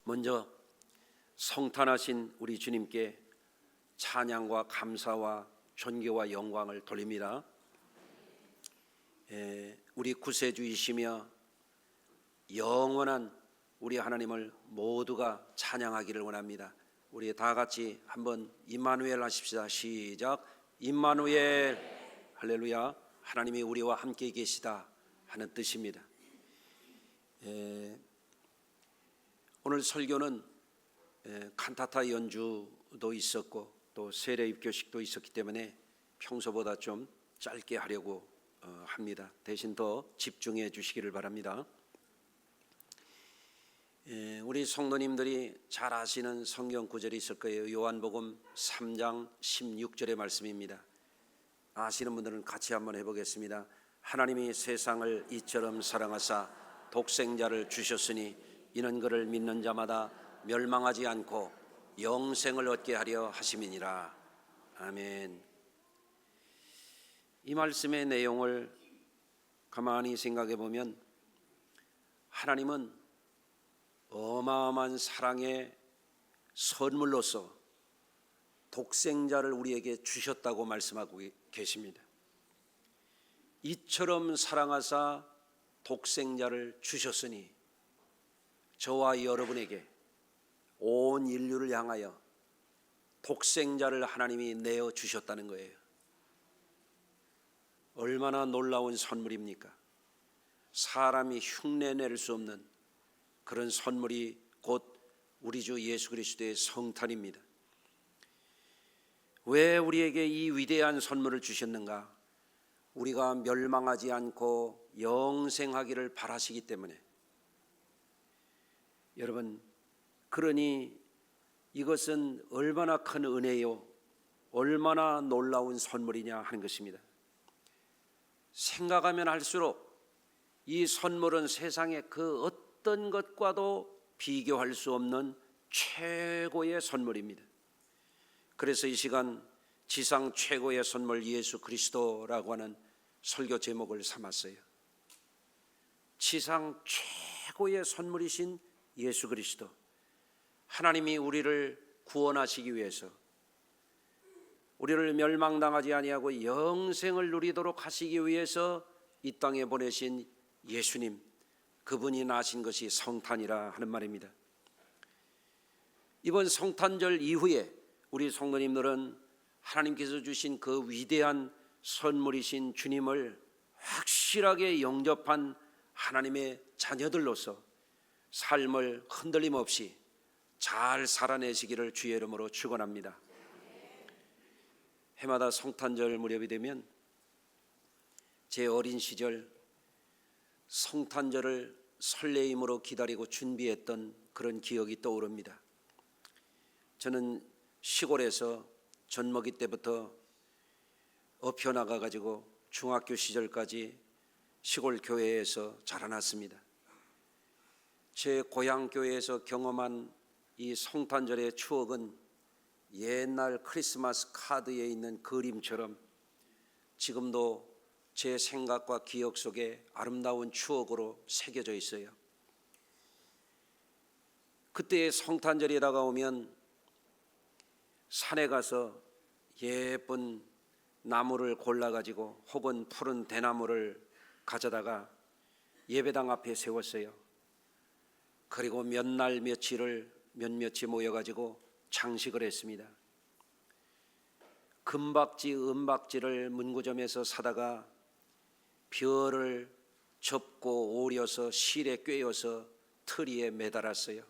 먼저 성탄하신 우리 주님께 찬양과 감사와 존귀와 영광을 돌립니다. 우리 구세주이시며 영원한 우리 하나님을 모두가 찬양하기를 원합니다. 우리 다 같이 한번 임마누엘 하십시다. 시작. 임마누엘. 할렐루야. 하나님이 우리와 함께 계시다 하는 뜻입니다. 오늘 설교는 칸타타 연주도 있었고 또 세례 입교식도 있었기 때문에 평소보다 좀 짧게 하려고 합니다. 대신 더 집중해 주시기를 바랍니다. 우리 성도님들이 잘 아시는 성경 구절이 있을 거예요. 요한복음 3장 16절의 말씀입니다. 아시는 분들은 같이 한번 해보겠습니다. 하나님이 세상을 이처럼 사랑하사 독생자를 주셨으니 이는 그를 믿는 자마다 멸망하지 않고 영생을 얻게 하려 하심이니라. 아멘. 이 말씀의 내용을 가만히 생각해 보면 하나님은 어마어마한 사랑의 선물로서 독생자를 우리에게 주셨다고 말씀하고 계십니다. 이처럼 사랑하사 독생자를 주셨으니 저와 여러분에게 온 인류를 향하여 독생자를 하나님이 내어 주셨다는 거예요. 얼마나 놀라운 선물입니까? 사람이 흉내낼 수 없는 그런 선물이 곧 우리 주 예수 그리스도의 성탄입니다. 왜 우리에게 이 위대한 선물을 주셨는가? 우리가 멸망하지 않고 영생하기를 바라시기 때문에. 여러분, 그러니 이것은 얼마나 큰 은혜요, 얼마나 놀라운 선물이냐 하는 것입니다. 생각하면 할수록 이 선물은 세상의 그 어떤 것과도 비교할 수 없는 최고의 선물입니다. 그래서 이 시간 지상 최고의 선물 예수 그리스도라고 하는 설교 제목을 삼았어요. 지상 최고의 선물이신 예수 그리스도, 하나님이 우리를 구원하시기 위해서, 우리를 멸망당하지 아니하고 영생을 누리도록 하시기 위해서 이 땅에 보내신 예수님, 그분이 나신 것이 성탄이라 하는 말입니다. 이번 성탄절 이후에 우리 성도님들은 하나님께서 주신 그 위대한 선물이신 주님을 확실하게 영접한 하나님의 자녀들로서 삶을 흔들림 없이 잘 살아내시기를 주의 이름으로 축원합니다. 해마다 성탄절 무렵이 되면 제 어린 시절 성탄절을 설레임으로 기다리고 준비했던 그런 기억이 떠오릅니다. 저는 시골에서 젖먹이 때부터 업혀나가 가지고 중학교 시절까지 시골 교회에서 자라났습니다. 제 고향 교회에서 경험한 이 성탄절의 추억은 옛날 크리스마스 카드에 있는 그림처럼 지금도 제 생각과 기억 속에 아름다운 추억으로 새겨져 있어요. 그때의 성탄절이 다가오면 산에 가서 예쁜 나무를 골라가지고 혹은 푸른 대나무를 가져다가 예배당 앞에 세웠어요. 그리고 몇 날 며칠을 몇몇이 모여가지고 장식을 했습니다. 금박지, 은박지를 문구점에서 사다가 별을 접고 오려서 실에 꿰어서 트리에 매달았어요.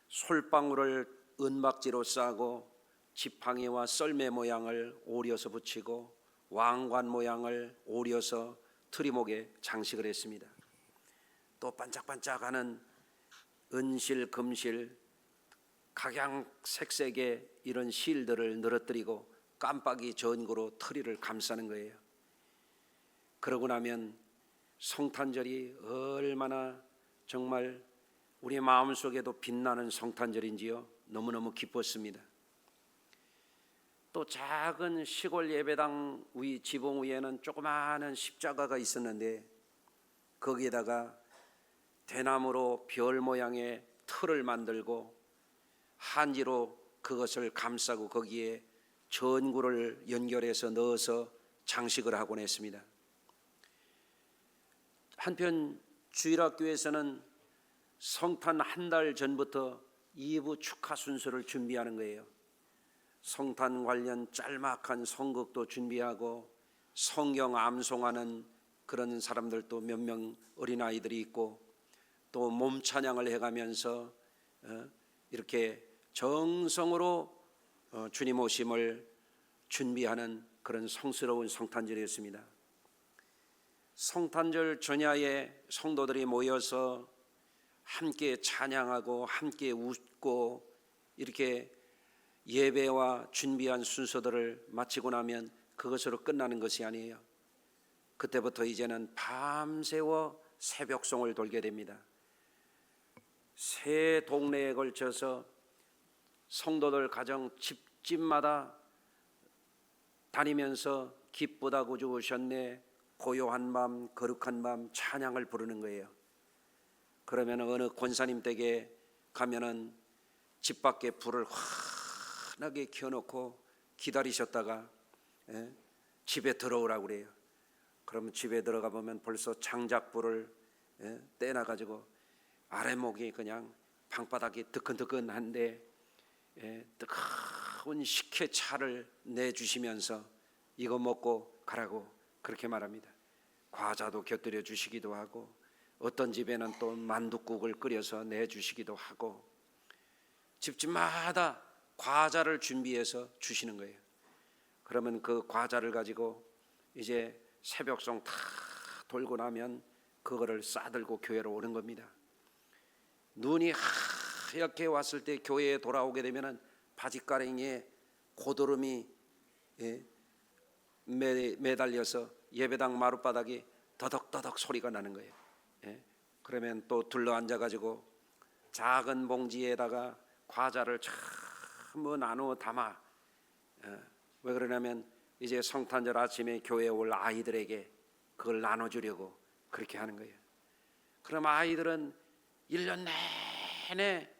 솔방울을 은박지로 싸고 지팡이와 썰매 모양을 오려서 붙이고 왕관 모양을 오려서 트리목에 장식을 했습니다. 또 반짝반짝하는 은실, 금실, 각양색색의 이런 실들을 늘어뜨리고 깜빡이 전구로 트리를 감싸는 거예요. 그러고 나면 성탄절이 얼마나 정말 우리 마음속에도 빛나는 성탄절인지요, 너무너무 기뻤습니다. 또 작은 시골 예배당 위 지붕 위에는 조그마한 십자가가 있었는데 거기에다가 대나무로 별 모양의 틀을 만들고 한지로 그것을 감싸고 거기에 전구를 연결해서 넣어서 장식을 하곤 했습니다. 한편 주일학교에서는 성탄 한 달 전부터 2부 축하 순서를 준비하는 거예요. 성탄 관련 짤막한 성극도 준비하고 성경 암송하는 그런 사람들도 몇 명 어린아이들이 있고 또 몸 찬양을 해가면서 이렇게 정성으로 주님 오심을 준비하는 그런 성스러운 성탄절이었습니다. 성탄절 전야에 성도들이 모여서 함께 찬양하고 함께 웃고 이렇게 예배와 준비한 순서들을 마치고 나면 그것으로 끝나는 것이 아니에요. 그때부터 이제는 밤새워 새벽송을 돌게 됩니다. 새 동네에 걸쳐서 성도들 가정 집집마다 다니면서 기쁘다고 주셨네, 고요한 밤, 거룩한 밤 찬양을 부르는 거예요. 그러면 어느 권사님 댁에 가면은 집 밖에 불을 환하게 켜놓고 기다리셨다가 집에 들어오라고 그래요. 그러면 집에 들어가 보면 벌써 장작불을 떼놔가지고 아래목이 그냥 방바닥이 뜨끈뜨끈한데 뜨거운 식혜차를 내주시면서 이거 먹고 가라고 그렇게 말합니다. 과자도 곁들여 주시기도 하고 어떤 집에는 또 만둣국을 끓여서 내주시기도 하고 집집마다 과자를 준비해서 주시는 거예요. 그러면 그 과자를 가지고 이제 새벽송 다 돌고 나면 그거를 싸들고 교회로 오는 겁니다. 눈이 하얗게 왔을 때 교회에 돌아오게 되면 바지가랭이에 고드름이 매달려서 예배당 마룻바닥이 더덕더덕 소리가 나는 거예요. 그러면 또 둘러 앉아가지고 작은 봉지에다가 과자를 전부 나누어 담아 왜 그러냐면 이제 성탄절 아침에 교회에 올 아이들에게 그걸 나눠주려고 그렇게 하는 거예요. 그럼 아이들은 1년 내내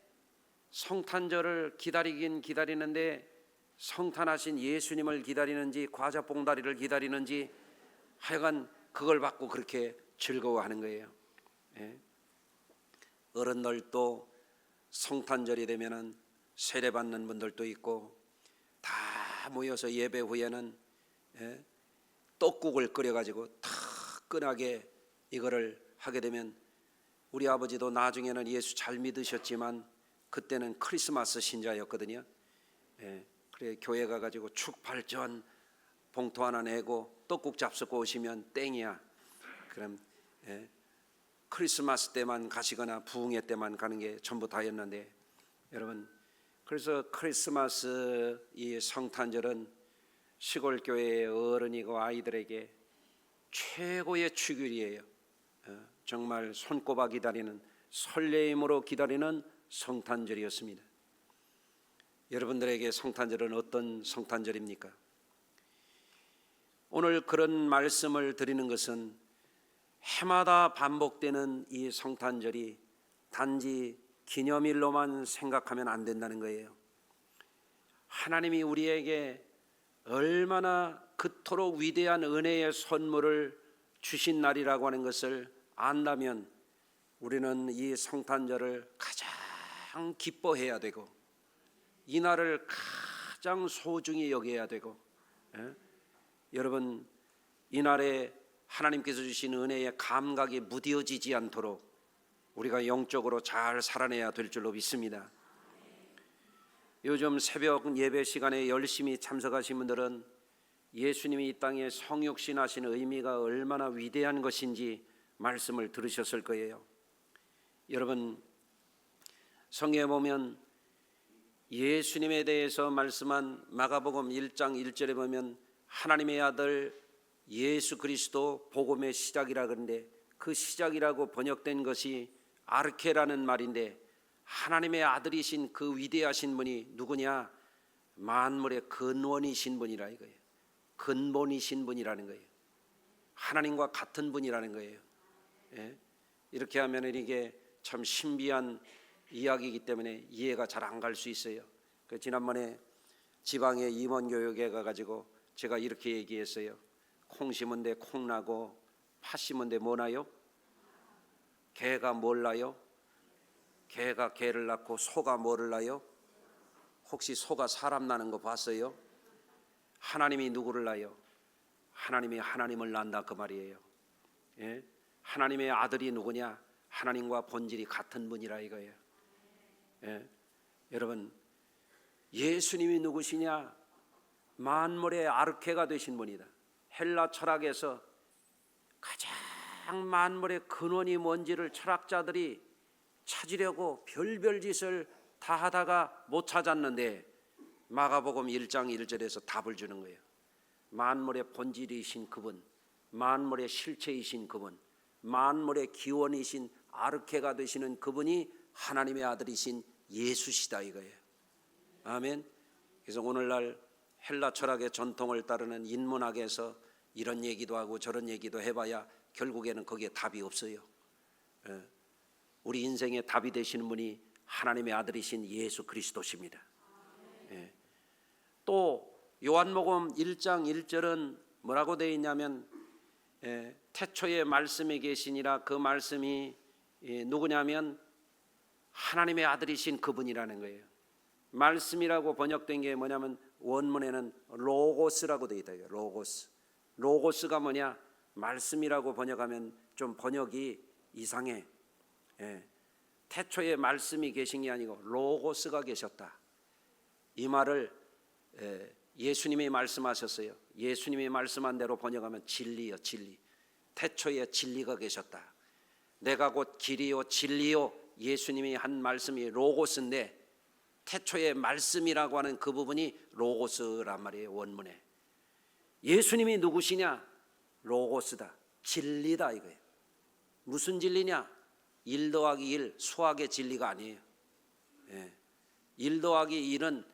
성탄절을 기다리긴 기다리는데 성탄하신 예수님을 기다리는지 과자 봉다리를 기다리는지 하여간 그걸 받고 그렇게 즐거워하는 거예요. 어른들도 성탄절이 되면은 세례 받는 분들도 있고 다 모여서 예배 후에는 떡국을 끓여가지고 따끈하게 이거를 하게 되면 우리 아버지도 나중에는 예수 잘 믿으셨지만 그때는 크리스마스 신자였거든요. 그래 교회 가가지고 축발전 봉투 하나 내고 떡국 잡수고 오시면 땡이야. 그럼 크리스마스 때만 가시거나 부흥회 때만 가는 게 전부 다였는데 여러분, 그래서 크리스마스 이 성탄절은 시골 교회의 어른이고 아이들에게 최고의 축일이에요. 정말 손꼽아 기다리는 설레임으로 기다리는 성탄절이었습니다. 여러분들에게 성탄절은 어떤 성탄절입니까? 오늘 그런 말씀을 드리는 것은 해마다 반복되는 이 성탄절이 단지 기념일로만 생각하면 안 된다는 거예요. 하나님이 우리에게 얼마나 그토록 위대한 은혜의 선물을 주신 날이라고 하는 것을 안다면 우리는 이 성탄절을 가장 기뻐해야 되고 이 날을 가장 소중히 여겨야 되고 여러분, 이 날에 하나님께서 주신 은혜의 감각이 무뎌지지 않도록 우리가 영적으로 잘 살아내야 될 줄로 믿습니다. 요즘 새벽 예배 시간에 열심히 참석하신 분들은 예수님이 이 땅에 성육신 하신 의미가 얼마나 위대한 것인지 말씀을 들으셨을 거예요. 여러분, 성경에 보면 예수님에 대해서 말씀한 마가복음 1장 1절에 보면 하나님의 아들 예수 그리스도 복음의 시작이라 그러는데 그 시작이라고 번역된 것이 아르케라는 말인데 하나님의 아들이신 그 위대하신 분이 누구냐? 만물의 근원이신 분이라 이거예요. 근본이신 분이라는 거예요. 하나님과 같은 분이라는 거예요. 이렇게 하면 이게 참 신비한 이야기이기 때문에 이해가 잘 안 갈 수 있어요. 지난번에 지방의 임원교육에 가가지고 제가 이렇게 얘기했어요. 콩 심은 데 콩 나고 팥 심은 데 뭐 나요? 개가 뭘 낳아요? 개가 개를 낳고 소가 뭐를 낳아요? 혹시 소가 사람 낳는 거 봤어요? 하나님이 누구를 낳아요? 하나님이 하나님을 낳는다 그 말이에요. 예? 하나님의 아들이 누구냐? 하나님과 본질이 같은 분이라 이거예요. 예? 여러분, 예수님이 누구시냐? 만물의 아르케가 되신 분이다. 헬라 철학에서 가장 만물의 근원이 뭔지를 철학자들이 찾으려고 별별 짓을 다 하다가 못 찾았는데 마가복음 1장 1절에서 답을 주는 거예요. 만물의 본질이신 그분, 만물의 실체이신 그분, 만물의 기원이신 아르케가 되시는 그분이 하나님의 아들이신 예수시다 이거예요. 아멘. 그래서 오늘날 헬라 철학의 전통을 따르는 인문학에서 이런 얘기도 하고 저런 얘기도 해봐야 결국에는 거기에 답이 없어요. 우리 인생의 답이 되시는 분이 하나님의 아들이신 예수 그리스도십니다. 또 요한복음 1장 1절은 뭐라고 되어 있냐면 태초에 말씀이 계시니라. 그 말씀이 누구냐면 하나님의 아들이신 그분이라는 거예요. 말씀이라고 번역된 게 뭐냐면 원문에는 로고스라고 되어 있다. 로고스. 로고스가 뭐냐? 말씀이라고 번역하면 좀 번역이 이상해. 태초에 말씀이 계신 게 아니고 로고스가 계셨다. 이 말을 예수님이 말씀하셨어요. 예수님이 말씀한 대로 번역하면 진리요, 진리. 태초에 진리가 계셨다. 내가 곧 길이요 진리요. 예수님이 한 말씀이 로고스인데 태초에 말씀이라고 하는 그 부분이 로고스란 말이에요. 원문에. 예수님이 누구시냐? 로고스다. 진리다 이거예요. 무슨 진리냐? 1 더하기 1 수학의 진리가 아니에요. 1 더하기 1은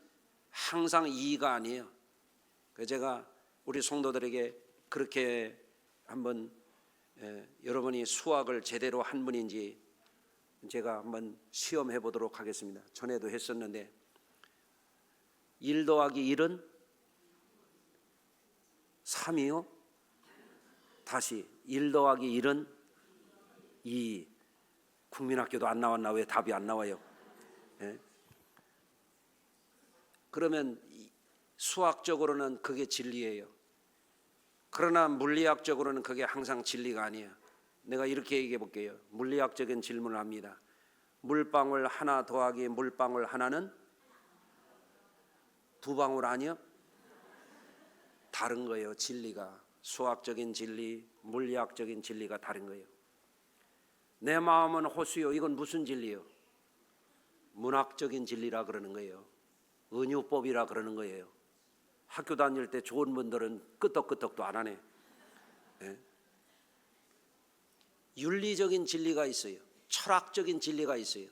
항상 2가 아니에요. 그래서 제가 우리 성도들에게 그렇게 한번 여러분이 수학을 제대로 한 분인지 제가 한번 시험해 보도록 하겠습니다. 전에도 했었는데 1 더하기 1은 3이요. 다시 1 더하기 1은 2. 국민학교도 안 나왔나? 왜 답이 안 나와요? 그러면 수학적으로는 그게 진리예요. 그러나 물리학적으로는 그게 항상 진리가 아니에요. 내가 이렇게 얘기해 볼게요. 물리학적인 질문을 합니다. 물방울 하나 더하기 물방울 하나는 2방울 아니요? 다른 거예요. 진리가. 수학적인 진리, 물리학적인 진리가 다른 거예요. 내 마음은 호수요. 이건 무슨 진리요? 문학적인 진리라 그러는 거예요. 은유법이라 그러는 거예요. 학교 다닐 때 좋은 분들은 끄떡끄떡도 안 하네. 윤리적인 진리가 있어요. 철학적인 진리가 있어요.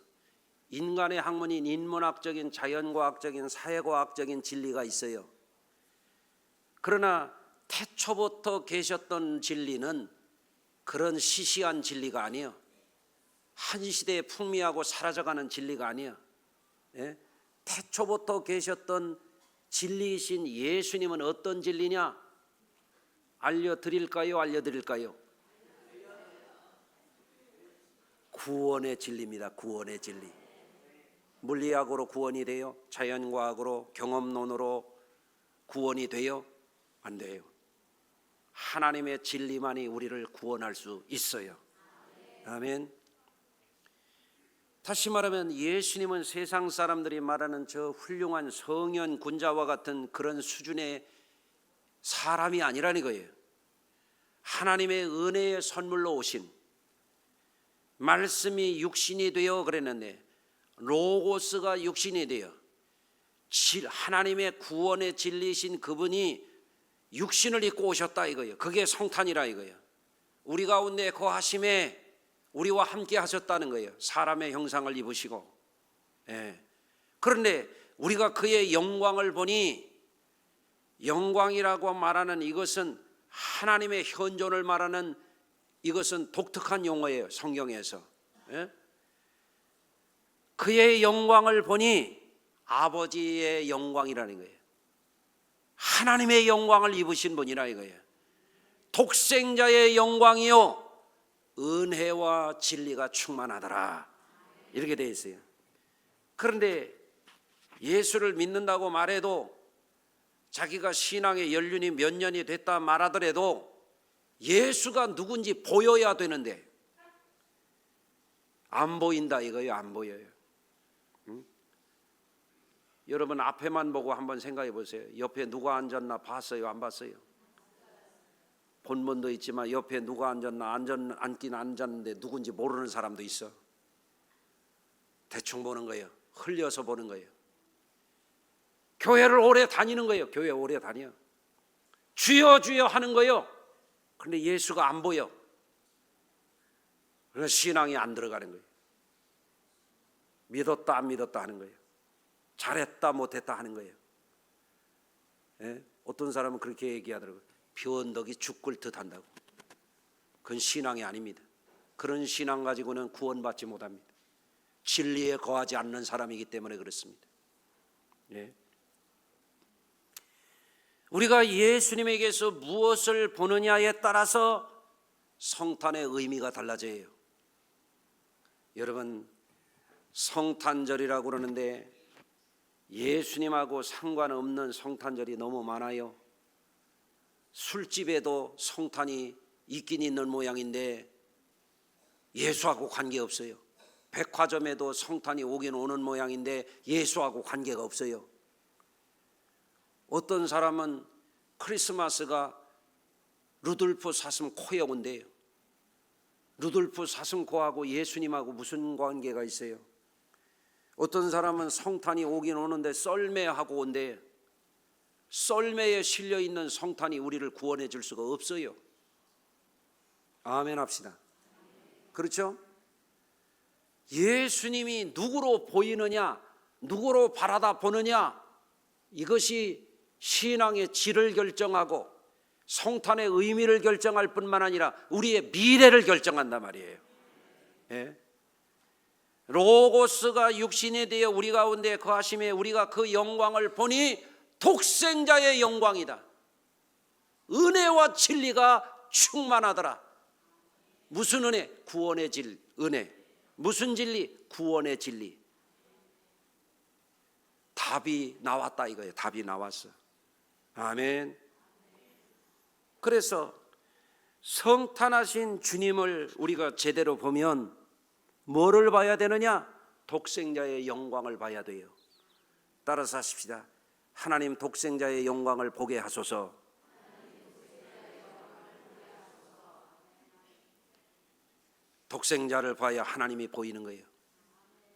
인간의 학문인 인문학적인, 자연과학적인, 사회과학적인 진리가 있어요. 그러나 태초부터 계셨던 진리는 그런 시시한 진리가 아니에요. 한 시대에 풍미하고 사라져가는 진리가 아니에요. 태초부터 계셨던 진리이신 예수님은 어떤 진리냐? 알려드릴까요? 알려드릴까요? 구원의 진리입니다. 구원의 진리. 물리학으로 구원이 돼요? 자연과학으로, 경험론으로 구원이 돼요? 안 돼요. 하나님의 진리만이 우리를 구원할 수 있어요. 아멘. 다시 말하면 예수님은 세상 사람들이 말하는 저 훌륭한 성현 군자와 같은 그런 수준의 사람이 아니라는 거예요. 하나님의 은혜의 선물로 오신, 말씀이 육신이 되어 그랬는데 로고스가 육신이 되어 하나님의 구원의 진리이신 그분이 육신을 입고 오셨다 이거예요. 그게 성탄이라 이거예요. 우리 가운데 거하심에 우리와 함께 하셨다는 거예요. 사람의 형상을 입으시고. 그런데 우리가 그의 영광을 보니, 영광이라고 말하는 이것은 하나님의 현존을 말하는, 이것은 독특한 용어예요. 성경에서. 그의 영광을 보니 아버지의 영광이라는 거예요. 하나님의 영광을 입으신 분이라 이거예요. 독생자의 영광이요 은혜와 진리가 충만하더라 이렇게 되어 있어요. 그런데 예수를 믿는다고 말해도 자기가 신앙의 연륜이 몇 년이 됐다 말하더라도 예수가 누군지 보여야 되는데 안 보인다 이거예요. 안 보여요. 응? 여러분 앞에만 보고 한번 생각해 보세요. 옆에 누가 앉았나 봤어요? 안 봤어요? 본문도 있지만 옆에 누가 앉았나 앉긴 앉았는데 누군지 모르는 사람도 있어. 대충 보는 거예요. 흘려서 보는 거예요. 교회를 오래 다니는 거예요. 교회 오래 다녀. 주여 주여 하는 거예요. 그런데 예수가 안 보여. 그래서 신앙이 안 들어가는 거예요. 믿었다 안 믿었다 하는 거예요. 잘했다 못했다 하는 거예요. 예? 어떤 사람은 그렇게 얘기하더라고요. 변덕이 죽을 듯 한다고. 그건 신앙이 아닙니다. 그런 신앙 가지고는 구원받지 못합니다. 진리에 거하지 않는 사람이기 때문에 그렇습니다. 예? 우리가 예수님에게서 무엇을 보느냐에 따라서 성탄의 의미가 달라져요. 여러분 성탄절이라고 그러는데 예수님하고 상관없는 성탄절이 너무 많아요. 술집에도 성탄이 있긴 있는 모양인데 예수하고 관계없어요. 백화점에도 성탄이 오긴 오는 모양인데 예수하고 관계가 없어요. 어떤 사람은 크리스마스가 루돌프 사슴 코여운데요. 루돌프 사슴 코하고 예수님하고 무슨 관계가 있어요? 어떤 사람은 성탄이 오긴 오는데 썰매하고 온대요. 썰매에 실려있는 성탄이 우리를 구원해 줄 수가 없어요. 아멘 합시다. 그렇죠? 예수님이 누구로 보이느냐, 누구로 바라다 보느냐, 이것이 신앙의 질을 결정하고 성탄의 의미를 결정할 뿐만 아니라 우리의 미래를 결정한단 말이에요. 예? 로고스가 육신이 되어 우리 가운데 거하심에 우리가 그 영광을 보니 독생자의 영광이다. 은혜와 진리가 충만하더라. 무슨 은혜? 구원의 은혜. 무슨 진리? 구원의 진리. 답이 나왔다 이거예요. 답이 나왔어. 아멘. 그래서 성탄하신 주님을 우리가 제대로 보면 뭐를 봐야 되느냐? 독생자의 영광을 봐야 돼요. 따라서 하십시다. 하나님 독생자의 영광을 보게 하소서. 독생자를 봐야 하나님이 보이는 거예요.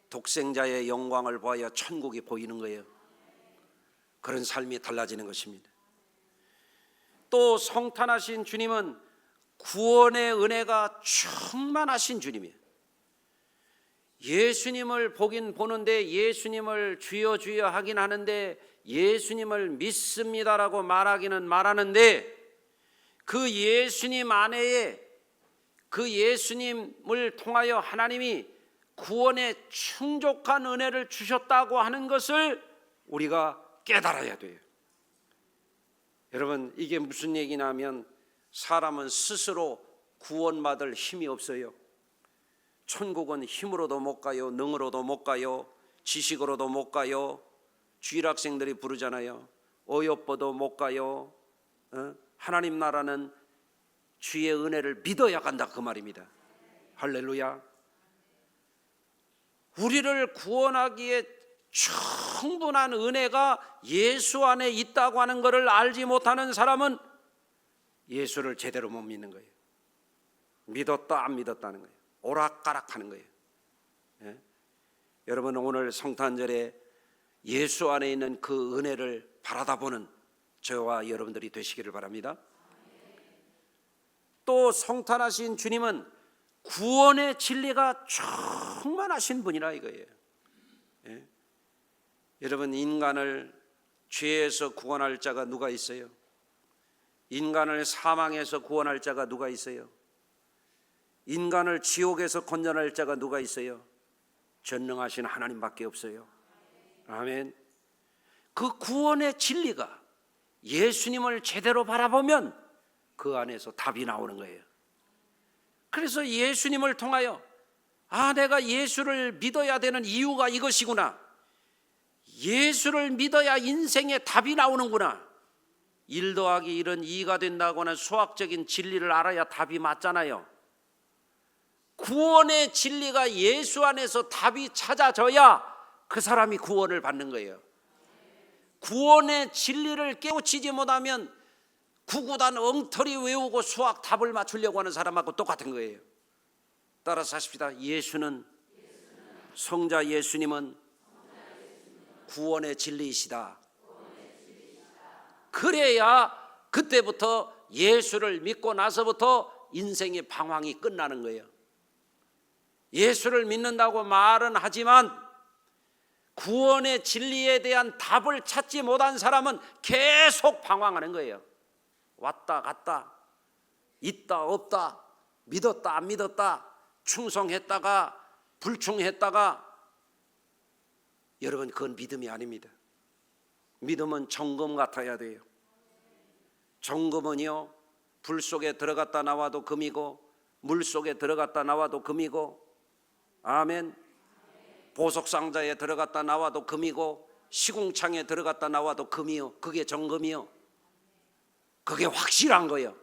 독생자의 영광을 봐야 천국이 보이는 거예요. 그런 삶이 달라지는 것입니다. 또 성탄하신 주님은 구원의 은혜가 충만하신 주님이에요. 예수님을 보긴 보는데 예수님을 주여 주여 하긴 하는데 예수님을 믿습니다라고 말하기는 말하는데 그 예수님 안에 그 예수님을 통하여 하나님이 구원의 충족한 은혜를 주셨다고 하는 것을 우리가 깨달아야 돼요. 여러분 이게 무슨 얘기냐면 사람은 스스로 구원받을 힘이 없어요. 천국은 힘으로도 못 가요. 능으로도 못 가요. 지식으로도 못 가요. 주일학생들이 부르잖아요. 어여뻐도 못 가요. 하나님 나라는 주의 은혜를 믿어야 간다 그 말입니다. 할렐루야. 우리를 구원하기에 충분한 은혜가 예수 안에 있다고 하는 것을 알지 못하는 사람은 예수를 제대로 못 믿는 거예요. 믿었다 안 믿었다는 거예요. 오락가락하는 거예요. 예? 여러분 오늘 성탄절에 예수 안에 있는 그 은혜를 바라다보는 저와 여러분들이 되시기를 바랍니다. 또 성탄하신 주님은 구원의 진리가 충만하신 분이라 이거예요. 예? 여러분 인간을 죄에서 구원할 자가 누가 있어요? 인간을 사망에서 구원할 자가 누가 있어요? 인간을 지옥에서 건져낼 자가 누가 있어요? 전능하신 하나님밖에 없어요. 아멘. 그 구원의 진리가 예수님을 제대로 바라보면 그 안에서 답이 나오는 거예요. 그래서 예수님을 통하여 내가 예수를 믿어야 되는 이유가 이것이구나. 예수를 믿어야 인생에 답이 나오는구나. 1 더하기 1은 2가 된다고 하는 수학적인 진리를 알아야 답이 맞잖아요. 구원의 진리가 예수 안에서 답이 찾아져야 그 사람이 구원을 받는 거예요. 구원의 진리를 깨우치지 못하면 구구단 엉터리 외우고 수학 답을 맞추려고 하는 사람하고 똑같은 거예요. 따라서 하십시다. 예수는, 성자 예수님은 구원의 진리이시다. 그래야 그때부터 예수를 믿고 나서부터 인생의 방황이 끝나는 거예요. 예수를 믿는다고 말은 하지만 구원의 진리에 대한 답을 찾지 못한 사람은 계속 방황하는 거예요. 왔다 갔다, 있다 없다, 믿었다 안 믿었다, 충성했다가 불충했다가. 여러분, 그건 믿음이 아닙니다. 믿음은 정금 같아야 돼요. 정금은요, 불 속에 들어갔다 나와도 금이고 물 속에 들어갔다 나와도 금이고, 아멘. 보석상자에 들어갔다 나와도 금이고 시궁창에 들어갔다 나와도 금이요. 그게 정금이요. 그게 확실한 거예요.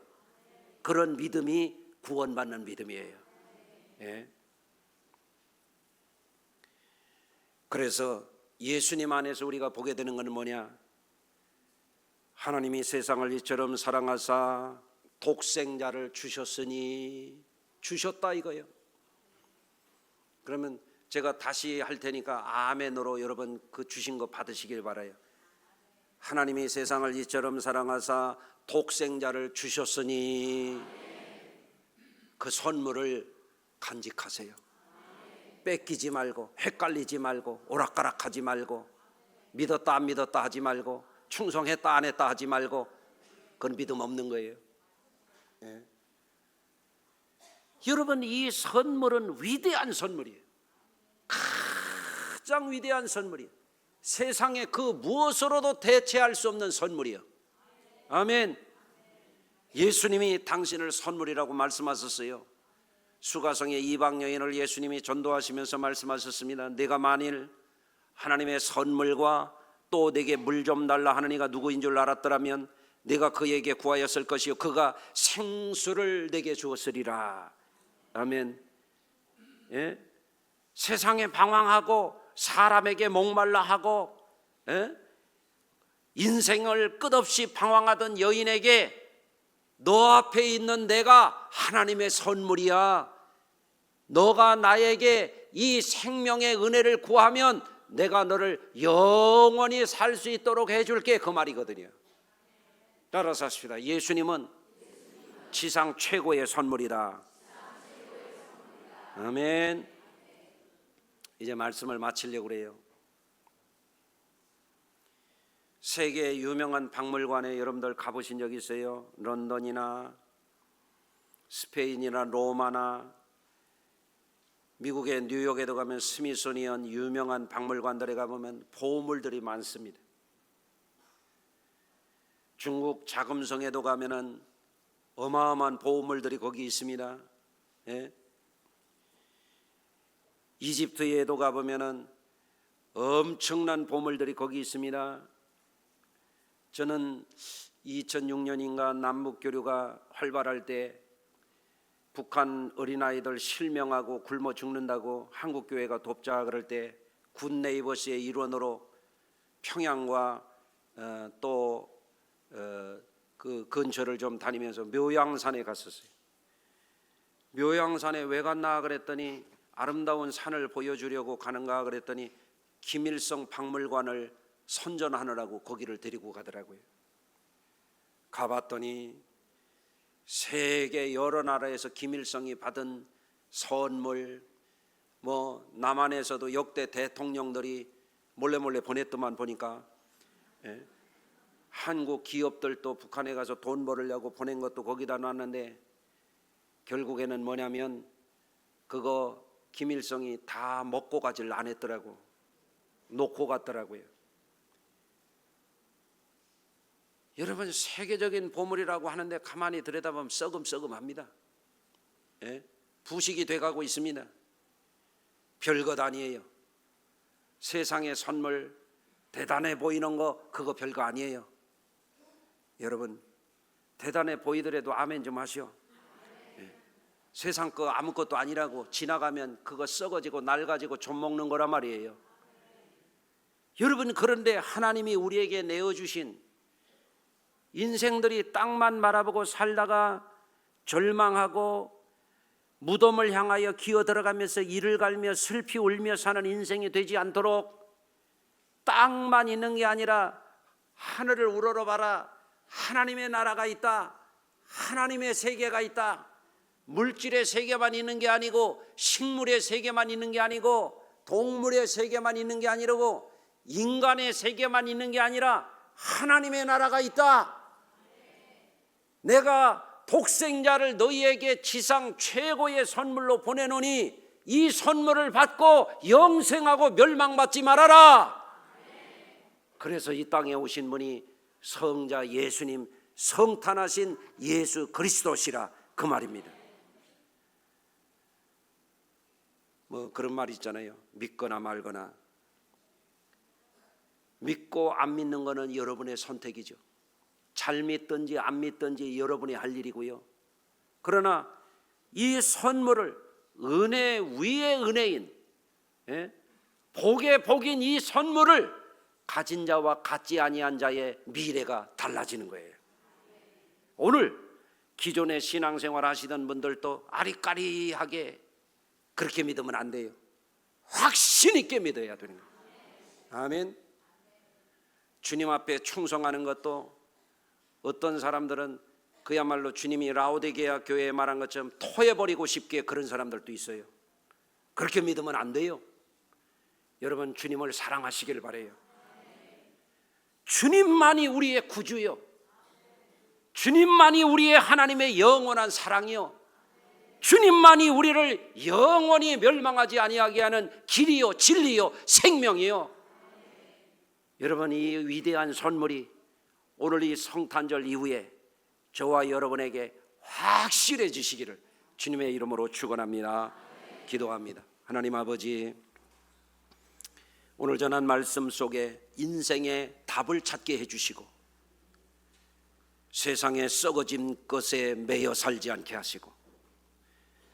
그런 믿음이 구원받는 믿음이에요. 예. 그래서 예수님 안에서 우리가 보게 되는 것은 뭐냐? 하나님이 세상을 이처럼 사랑하사 독생자를 주셨으니, 주셨다 이거예요. 그러면 제가 다시 할 테니까 아멘으로 여러분 그 주신 거 받으시길 바라요. 하나님이 세상을 이처럼 사랑하사 독생자를 주셨으니 그 선물을 간직하세요. 뺏기지 말고, 헷갈리지 말고, 오락가락하지 말고, 믿었다 안 믿었다 하지 말고, 충성했다 안 했다 하지 말고. 그건 믿음 없는 거예요. 예. 여러분, 이 선물은 위대한 선물이에요. 가장 위대한 선물이에요. 세상에 그 무엇으로도 대체할 수 없는 선물이에요. 아멘. 예수님이 당신을 선물이라고 말씀하셨어요. 수가성의 이방 여인을 예수님이 전도하시면서 말씀하셨습니다. 내가 만일 하나님의 선물과 또 내게 물 좀 달라 하는 이가 누구인 줄 알았더라면 내가 그에게 구하였을 것이요 그가 생수를 내게 주었으리라. 아멘. 예? 세상에 방황하고 사람에게 목말라 하고, 예? 인생을 끝없이 방황하던 여인에게 너 앞에 있는 내가 하나님의 선물이야. 너가 나에게 이 생명의 은혜를 구하면 내가 너를 영원히 살 수 있도록 해줄게, 그 말이거든요. 따라서 하십시다. 예수님은 지상 최고의 선물이다. 아멘. 이제 말씀을 마치려고 그래요. 세계 유명한 박물관에 여러분들 가보신 적 있어요? 런던이나 스페인이나 로마나 미국의 뉴욕에도 가면 스미소니언 유명한 박물관들에 가보면 보물들이 많습니다. 중국 자금성에도 가면은 어마어마한 보물들이 거기 있습니다. 예? 이집트에도 가보면은 엄청난 보물들이 거기 있습니다. 저는 2006년인가 남북교류가 활발할 때 북한 어린아이들 실명하고 굶어 죽는다고 한국교회가 돕자 그럴 때 굿네이버스의 일원으로 평양과 또 그 근처를 좀 다니면서 묘양산에 갔었어요. 묘양산에 왜 갔나 그랬더니 아름다운 산을 보여주려고 가는가 그랬더니 김일성 박물관을 선전하느라고 거기를 데리고 가더라고요. 가봤더니 세계 여러 나라에서 김일성이 받은 선물, 뭐 남한에서도 역대 대통령들이 몰래 보냈더만 보니까, 예, 한국 기업들도 북한에 가서 돈 벌으려고 보낸 것도 거기다 놨는데 결국에는 뭐냐면 그거 김일성이 다 먹고 가질 안 했더라고. 놓고 갔더라고요. 여러분, 세계적인 보물이라고 하는데 가만히 들여다보면 썩음썩음합니다. 예? 부식이 돼가고 있습니다. 별것 아니에요. 세상의 선물 대단해 보이는 거 그거 별거 아니에요. 여러분, 대단해 보이더라도 아멘 좀 하시오. 예. 세상 거 아무것도 아니라고 지나가면 그거 썩어지고 낡아지고 좀 먹는 거란 말이에요. 여러분, 그런데 하나님이 우리에게 내어주신 인생들이 땅만 바라보고 살다가 절망하고 무덤을 향하여 기어 들어가면서 이를 갈며 슬피 울며 사는 인생이 되지 않도록 땅만 있는 게 아니라 하늘을 우러러봐라. 하나님의 나라가 있다. 하나님의 세계가 있다. 물질의 세계만 있는 게 아니고 식물의 세계만 있는 게 아니고 동물의 세계만 있는 게 아니고 인간의 세계만 있는 게 아니라 하나님의 나라가 있다. 내가 독생자를 너희에게 지상 최고의 선물로 보내노니 이 선물을 받고 영생하고 멸망받지 말아라. 그래서 이 땅에 오신 분이 성자 예수님, 성탄하신 예수 그리스도시라 그 말입니다. 뭐 그런 말 있잖아요. 믿거나 말거나. 믿고 안 믿는 거는 여러분의 선택이죠. 잘 믿든지 안 믿든지 여러분이 할 일이고요. 그러나 이 선물을 은혜 위에 은혜인, 복의 복인 이 선물을 가진 자와 갖지 아니한 자의 미래가 달라지는 거예요. 오늘 기존의 신앙생활 하시던 분들도 아리까리하게 그렇게 믿으면 안 돼요. 확신 있게 믿어야 되는 거예요. 아멘. 주님 앞에 충성하는 것도 어떤 사람들은 그야말로 주님이 라오디게아 교회에 말한 것처럼 토해버리고 싶게 그런 사람들도 있어요. 그렇게 믿으면 안 돼요. 여러분, 주님을 사랑하시길 바라요. 주님만이 우리의 구주요, 주님만이 우리의 하나님의 영원한 사랑이요, 주님만이 우리를 영원히 멸망하지 아니하게 하는 길이요 진리요 생명이요. 여러분, 이 위대한 선물이 오늘 이 성탄절 이후에 저와 여러분에게 확실해지시기를 주님의 이름으로 축원합니다. 기도합니다. 하나님 아버지, 오늘 전한 말씀 속에 인생의 답을 찾게 해주시고 세상의 썩어진 것에 매여 살지 않게 하시고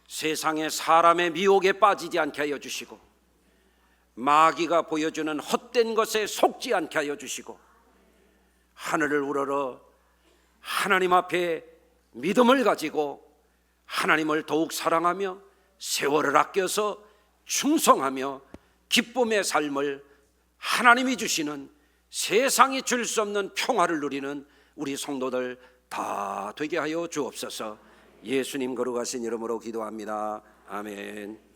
세상의 사람의 미혹에 빠지지 않게 하여 주시고 마귀가 보여주는 헛된 것에 속지 않게 하여 주시고 하늘을 우러러 하나님 앞에 믿음을 가지고 하나님을 더욱 사랑하며 세월을 아껴서 충성하며 기쁨의 삶을 하나님이 주시는 세상이 줄 수 없는 평화를 누리는 우리 성도들 다 되게 하여 주옵소서. 예수님 거룩하신 이름으로 기도합니다. 아멘.